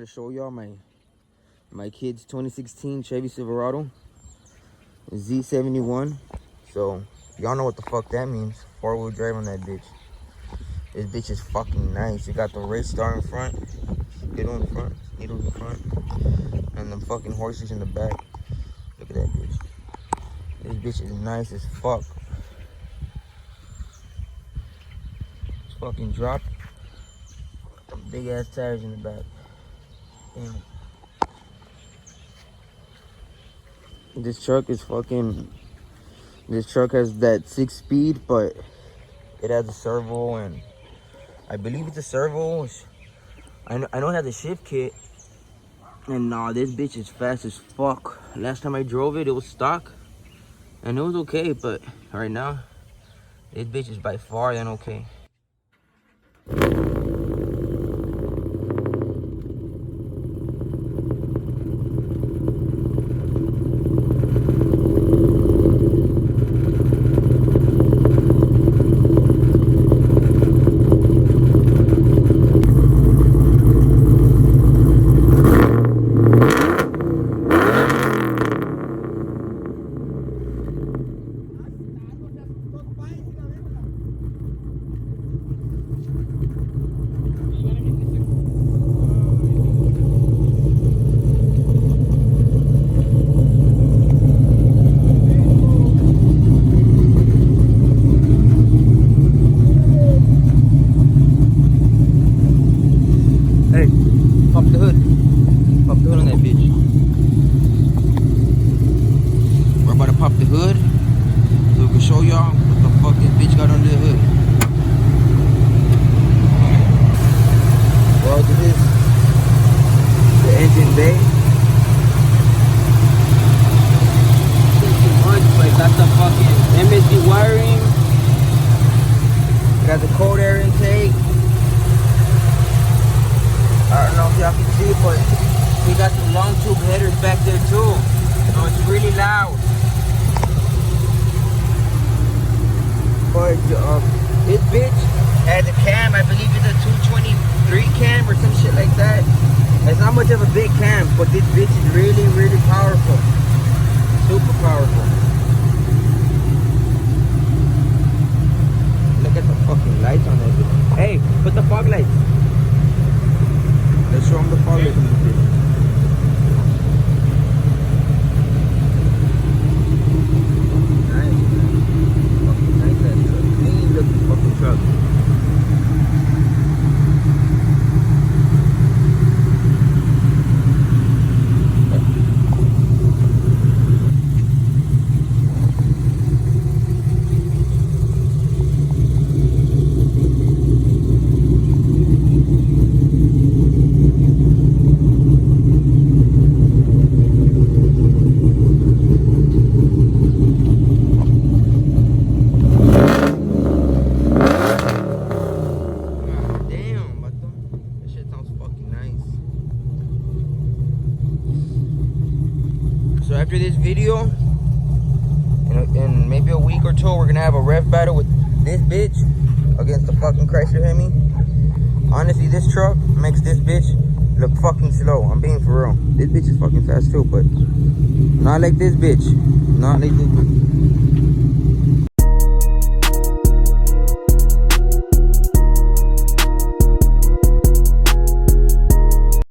to show y'all my kid's 2016 Chevy Silverado Z71. So y'all know what the fuck that means. 4-wheel drive on that bitch. This bitch is fucking nice. It got the race star in front, needle in front, and the fucking horses in the back. Look at that bitch. This bitch is nice as fuck. It's fucking dropped. Some big ass tires in the back. Damn. This truck is fucking. This truck has that 6-speed, but it has a servo, and I believe it's a servo. I know it has a shift kit. And nah, this bitch is fast as fuck. Last time I drove it, it was stock, and it was okay. But right now, this bitch is by far than okay. Hey, pop the hood. Pop the hood on that bitch. We're about to pop the hood so we can show y'all what the fuck this bitch got under the hood. Well, this is the engine bay. Pretty much, but it got the fucking MSD wiring. It got the cold air intake. I don't know if y'all can see, but we got some long tube headers back there too. So it's really loud. But this bitch has a cam. I believe it's a 223 cam or some shit like that. It's not much of a big cam, but this bitch is really, really powerful. Super powerful. Look at the fucking lights on that bitch. Hey, put the fog lights. Let's show them the fog lights on this bitch. Nice, man. Fucking nice ass truck. Clean looking fucking truck. So after this video, in maybe a week or two, we're gonna have a rev battle with this bitch against the fucking Chrysler Hemi. Honestly, this truck makes this bitch look fucking slow. I'm being for real. This bitch is fucking fast too, but not like this bitch. Not like this bitch.